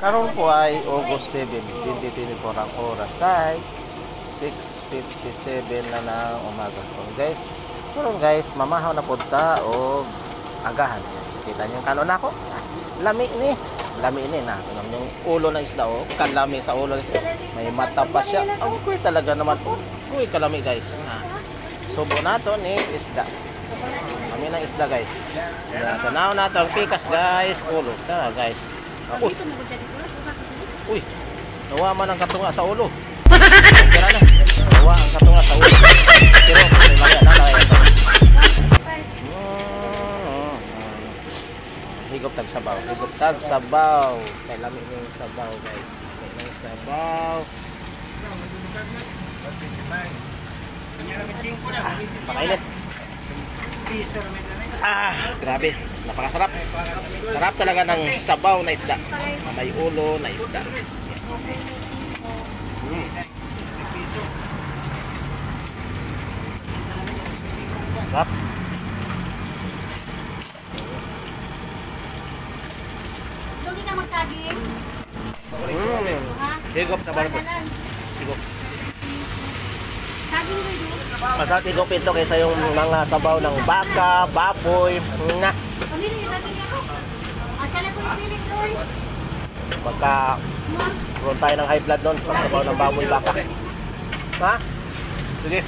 Karon po ay August 7, 2024 ang oras ay 6:57 na ng umaga po guys. Karon guys, mamahaw na punta o agahan. Kita niyo kanon ako. Lami ni na. Tingnan yung ulo ng isda o kalami sa ulo. May mata pa siya. Ang kuy talaga naman po. Kuy kalami guys. Subo nato ni isda. Kami ng isda guys. Tanaw nato ang pikas guys. Ulo ta guys. Uy, nawa man ang katunga sa ulo. Kira na. Nawa ang katunga sa ulo. Pero may mali na ito. Higop tag sabaw. Higop tag sabaw. Kay lami ng sabaw guys. Kay ng sabaw. Pakainit. Grabe. Napakasarap. Sarap talaga ng sabaw na isda. May ulo na isda. Sarap. Hindi ka magsaging? Higop na barko. Higop. Saging ba yun? Masarap higop ito kaysa yung mga sabaw ng baka, baboy. Na. Pamili niyo sabi niya ko. At yan na po yung pilik doon. Pagka ron tayo ng high blood nun, pag sabaw ng baboy, baka. Ha? Sige.